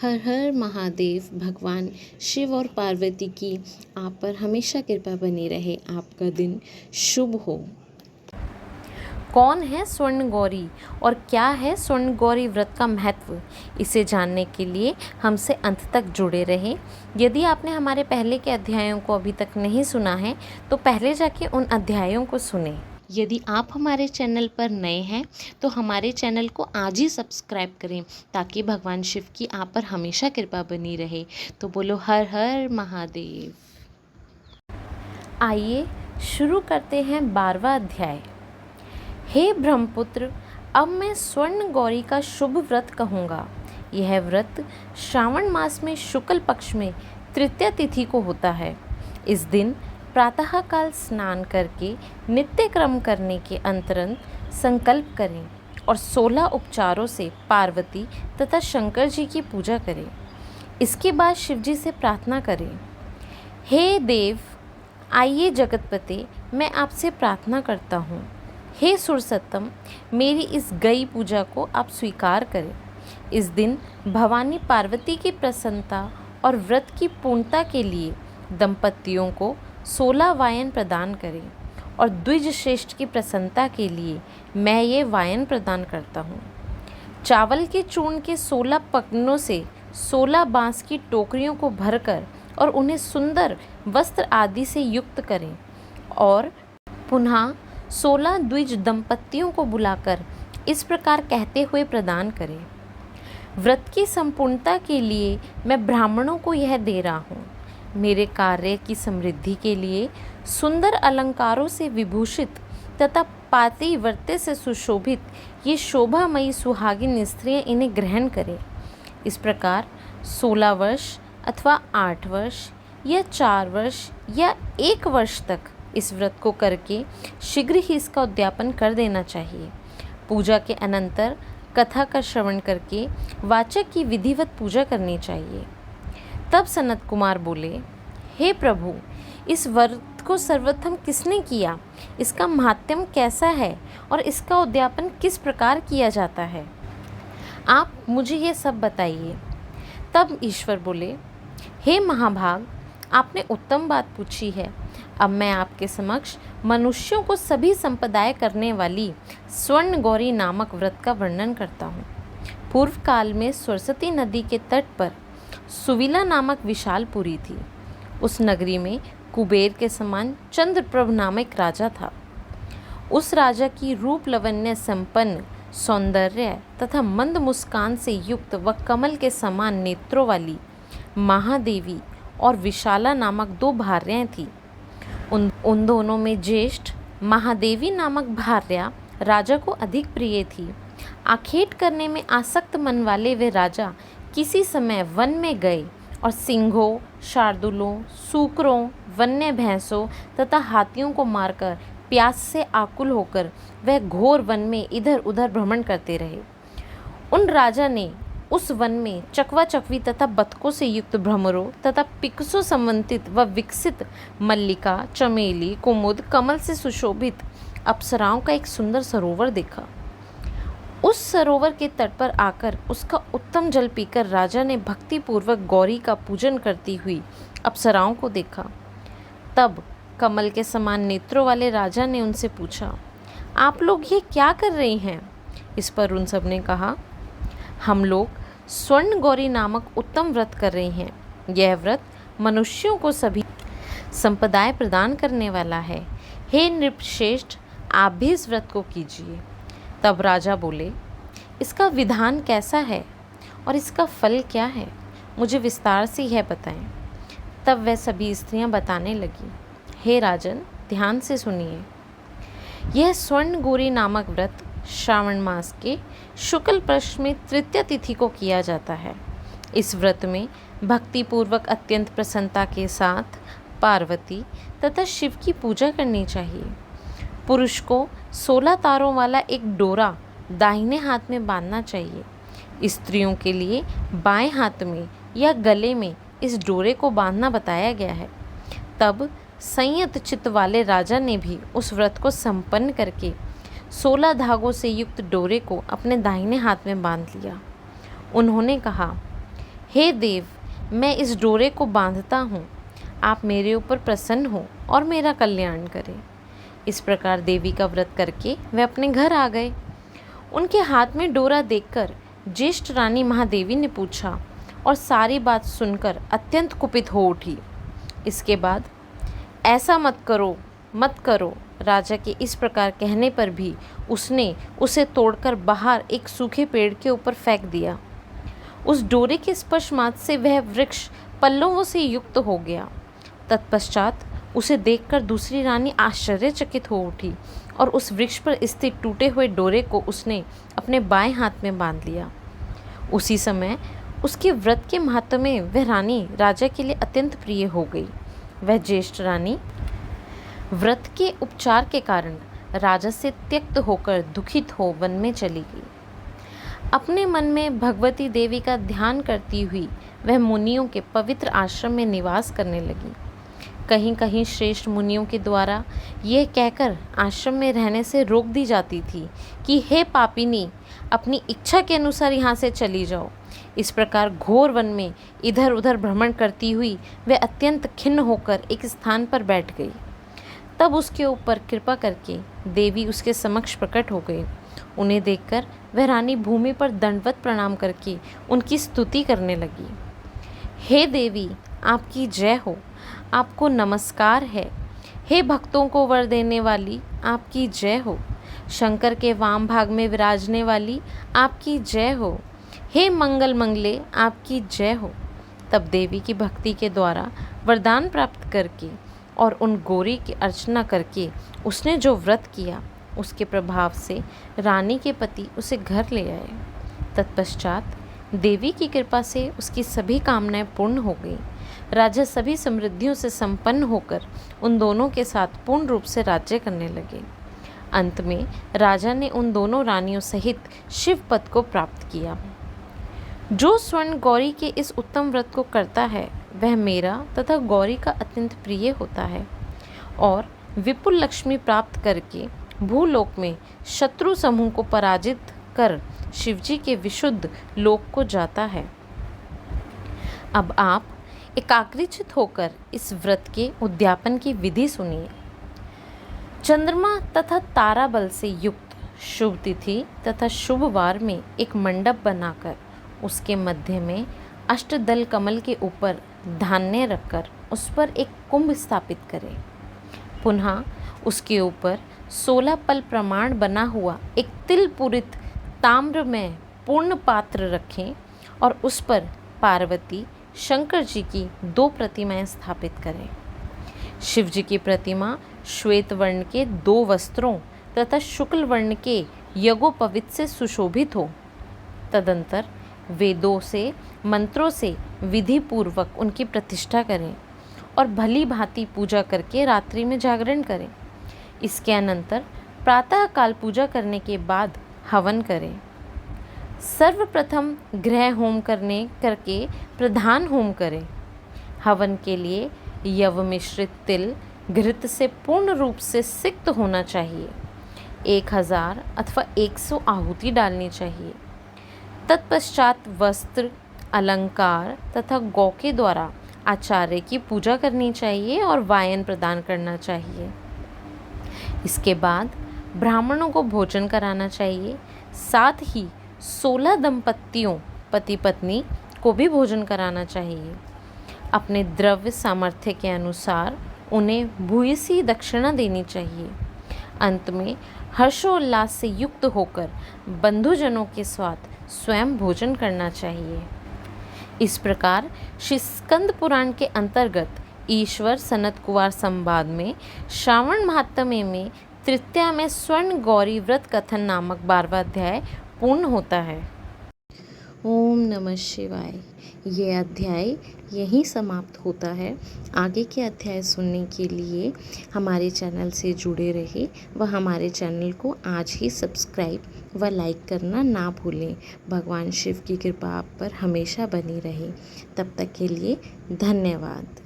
हर हर महादेव। भगवान शिव और पार्वती की आप पर हमेशा कृपा बनी रहे। आपका दिन शुभ हो। कौन है स्वर्ण गौरी और क्या है स्वर्ण गौरी व्रत का महत्व, इसे जानने के लिए हमसे अंत तक जुड़े रहें। यदि आपने हमारे पहले के अध्यायों को अभी तक नहीं सुना है तो पहले जाके उन अध्यायों को सुनें। यदि आप हमारे चैनल पर नए हैं तो हमारे चैनल को आज ही सब्सक्राइब करें ताकि भगवान शिव की आप पर हमेशा कृपा बनी रहे। तो बोलो हर हर महादेव। आइए शुरू करते हैं 12वां अध्याय। हे ब्रह्मपुत्र, अब मैं स्वर्ण गौरी का शुभ व्रत कहूँगा। यह व्रत श्रावण मास में शुक्ल पक्ष में तृतीया तिथि को होता है। इस दिन प्रातःकाल स्नान करके नित्य क्रम करने के अंतरंत संकल्प करें और 16 उपचारों से पार्वती तथा शंकर जी की पूजा करें। इसके बाद शिव जी से प्रार्थना करें, हे देव, आइए जगतपते, मैं आपसे प्रार्थना करता हूँ। हे सुरसत्तम, मेरी इस गई पूजा को आप स्वीकार करें। इस दिन भवानी पार्वती की प्रसन्नता और व्रत की पूर्णता के लिए दंपतियों को 16 वायन प्रदान करें और द्विज श्रेष्ठ की प्रसन्नता के लिए मैं ये वायन प्रदान करता हूँ। चावल के चूर्ण के 16 पकनों से 16 बांस की टोकरियों को भरकर और उन्हें सुंदर वस्त्र आदि से युक्त करें और पुनः 16 द्विज दंपतियों को बुलाकर इस प्रकार कहते हुए प्रदान करें, व्रत की संपूर्णता के लिए मैं ब्राह्मणों को यह दे रहा हूँ। मेरे कार्य की समृद्धि के लिए सुंदर अलंकारों से विभूषित तथा पातिव्रत्य से सुशोभित ये शोभामयी सुहागिन स्त्रियाँ इन्हें ग्रहण करें। इस प्रकार 16 वर्ष अथवा 8 वर्ष या 4 वर्ष या 1 वर्ष तक इस व्रत को करके शीघ्र ही इसका उद्यापन कर देना चाहिए। पूजा के अनंतर कथा का श्रवण करके वाचक की विधिवत पूजा करनी चाहिए। तब सनत कुमार बोले, हे प्रभु, इस व्रत को सर्वप्रथम किसने किया, इसका महात्म्य कैसा है और इसका उद्यापन किस प्रकार किया जाता है, आप मुझे ये सब बताइए। तब ईश्वर बोले, हे महाभाग, आपने उत्तम बात पूछी है। अब मैं आपके समक्ष मनुष्यों को सभी संपदाएं करने वाली स्वर्ण गौरी नामक व्रत का वर्णन करता हूँ। पूर्व काल में सरस्वती नदी के तट पर सुविला नामक विशालपुरी थी। उस नगरी में कुबेर के समान चंद्रप्रभ नामक राजा था। उस राजा की रूप लावण्य संपन्न, सौंदर्य तथा मंद मुस्कान से युक्त व कमल के समान नेत्रों वाली महादेवी और विशाला नामक 2 भार्याएं थीं। उन दोनों में ज्येष्ठ महादेवी नामक भार्या राजा को अधिक प्रिय थी। आखेट करने में आसक्त मन वाले वे राजा किसी समय वन में गए और सिंहों, शार्दुलों, सूकरों, वन्य भैंसों तथा हाथियों को मारकर प्यास से आकुल होकर वह घोर वन में इधर उधर भ्रमण करते रहे। उन राजा ने उस वन में चकवा चकवी तथा बतखों से युक्त भ्रमरों तथा पिकसों संबंधित व विकसित मल्लिका, चमेली, कुमुद, कमल से सुशोभित अप्सराओं का एक सुंदर सरोवर देखा। उस सरोवर के तट पर आकर उसका उत्तम जल पीकर राजा ने भक्तिपूर्वक गौरी का पूजन करती हुई अप्सराओं को देखा। तब कमल के समान नेत्रों वाले राजा ने उनसे पूछा, आप लोग ये क्या कर रही हैं? इस पर उन सब ने कहा, हम लोग स्वर्ण गौरी नामक उत्तम व्रत कर रही हैं। यह व्रत मनुष्यों को सभी संपदाएं प्रदान करने वाला है। हे नृपश्रेष्ठ, आप भी इस व्रत को कीजिए। तब राजा बोले, इसका विधान कैसा है और इसका फल क्या है, मुझे विस्तार से यह बताएं। तब वह सभी स्त्रियां बताने लगीं, हे राजन, ध्यान से सुनिए। यह स्वर्ण गौरी नामक व्रत श्रावण मास के शुक्ल पक्ष में तृतीया तिथि को किया जाता है। इस व्रत में भक्तिपूर्वक अत्यंत प्रसन्नता के साथ पार्वती तथा शिव की पूजा करनी चाहिए। पुरुष को 16 तारों वाला एक डोरा दाहिने हाथ में बांधना चाहिए। स्त्रियों के लिए बाएं हाथ में या गले में इस डोरे को बांधना बताया गया है। तब संयत चित्त वाले राजा ने भी उस व्रत को संपन्न करके 16 धागों से युक्त डोरे को अपने दाहिने हाथ में बांध लिया। उन्होंने कहा, हे देव, मैं इस डोरे को बांधता हूँ, आप मेरे ऊपर प्रसन्न हो और मेरा कल्याण करें। इस प्रकार देवी का व्रत करके वे अपने घर आ गए। उनके हाथ में डोरा देखकर ज्येष्ठ रानी महादेवी ने पूछा और सारी बात सुनकर अत्यंत कुपित हो उठी। इसके बाद, ऐसा मत करो, मत करो। राजा के इस प्रकार कहने पर भी उसने उसे तोड़कर बाहर एक सूखे पेड़ के ऊपर फेंक दिया। उस डोरे के स्पर्श मात्र से वह वृक्ष पल्लवों से युक्त हो गया। तत्पश्चात उसे देखकर दूसरी रानी आश्चर्यचकित हो उठी और उस वृक्ष पर स्थित टूटे हुए डोरे को उसने अपने बाएं हाथ में बांध लिया। उसी समय उसके व्रत के महत्व में वह रानी राजा के लिए अत्यंत प्रिय हो गई। वह ज्येष्ठ रानी व्रत के उपचार के कारण राजा से त्यक्त होकर दुखित हो वन में चली गई। अपने मन में भगवती देवी का ध्यान करती हुई वह मुनियों के पवित्र आश्रम में निवास करने लगी। कहीं कहीं श्रेष्ठ मुनियों के द्वारा यह कहकर आश्रम में रहने से रोक दी जाती थी कि हे पापिनी, अपनी इच्छा के अनुसार यहाँ से चली जाओ। इस प्रकार घोर वन में इधर उधर भ्रमण करती हुई वह अत्यंत खिन्न होकर एक स्थान पर बैठ गई। तब उसके ऊपर कृपा करके देवी उसके समक्ष प्रकट हो गई। उन्हें देखकर वह रानी भूमि पर दंडवत प्रणाम करके उनकी स्तुति करने लगी। हे देवी, आपकी जय हो, आपको नमस्कार है। हे भक्तों को वर देने वाली, आपकी जय हो। शंकर के वाम भाग में विराजने वाली, आपकी जय हो। हे मंगल मंगले, आपकी जय हो। तब देवी की भक्ति के द्वारा वरदान प्राप्त करके और उन गौरी की अर्चना करके उसने जो व्रत किया, उसके प्रभाव से रानी के पति उसे घर ले आए। तत्पश्चात देवी की कृपा से उसकी सभी कामनाएं पूर्ण हो गई। राजा सभी समृद्धियों से संपन्न होकर उन दोनों के साथ पूर्ण रूप से राज्य करने लगे। अंत में राजा ने उन दोनों रानियों सहित शिव पद को प्राप्त किया। जो स्वर्ण गौरी के इस उत्तम व्रत को करता है, वह मेरा तथा गौरी का अत्यंत प्रिय होता है और विपुल लक्ष्मी प्राप्त करके भूलोक में शत्रु समूह को पराजित कर शिवजी के विशुद्ध लोक को जाता है। अब आप एकाग्रचित होकर इस व्रत के उद्यापन की विधि सुनिए। चंद्रमा तथा तारा बल से युक्त शुभ तिथि तथा शुभ वार में एक मंडप बनाकर उसके मध्य में अष्टदल कमल के ऊपर धान्य रखकर उस पर एक कुंभ स्थापित करें। पुनः उसके ऊपर 16 पल प्रमाण बना हुआ एक तिल पूरित ताम्र में पूर्ण पात्र रखें और उस पर पार्वती शंकर जी की 2 प्रतिमाएं स्थापित करें। शिव जी की प्रतिमा श्वेत वर्ण के 2 वस्त्रों तथा शुक्ल वर्ण के यज्ञोपवीत से सुशोभित हो। तदंतर वेदों से मंत्रों से विधि पूर्वक उनकी प्रतिष्ठा करें और भली भांति पूजा करके रात्रि में जागरण करें। इसके अनंतर प्रातः काल पूजा करने के बाद हवन करें। सर्वप्रथम ग्रह होम करके प्रधान होम करें। हवन के लिए यव मिश्रित तिल घृत से पूर्ण रूप से सिक्त होना चाहिए। 1000 अथवा 100 आहुति डालनी चाहिए। तत्पश्चात वस्त्र, अलंकार तथा गौ के द्वारा आचार्य की पूजा करनी चाहिए और वायन प्रदान करना चाहिए। इसके बाद ब्राह्मणों को भोजन कराना चाहिए। साथ ही 16 दंपतियों पति पत्नी को भी भोजन कराना चाहिए। अपने द्रव्य सामर्थ्य के अनुसार उन्हें भूयसी दक्षिणा देनी चाहिए। अंत में हर्षोल्लास से युक्त होकर बंधुजनों के साथ स्वयं भोजन करना चाहिए। इस प्रकार श्री स्कंद पुराण के अंतर्गत ईश्वर सनत कुमार संवाद में श्रावण महात्म्य में तृतीया में स्वर्ण गौरी व्रत कथन नामक 12वां अध्याय पूर्ण होता है। ओम नमः शिवाय। ये अध्याय यहीं समाप्त होता है। आगे के अध्याय सुनने के लिए हमारे चैनल से जुड़े रहे व हमारे चैनल को आज ही सब्सक्राइब व लाइक करना ना भूलें। भगवान शिव की कृपा आप पर हमेशा बनी रहे। तब तक के लिए धन्यवाद।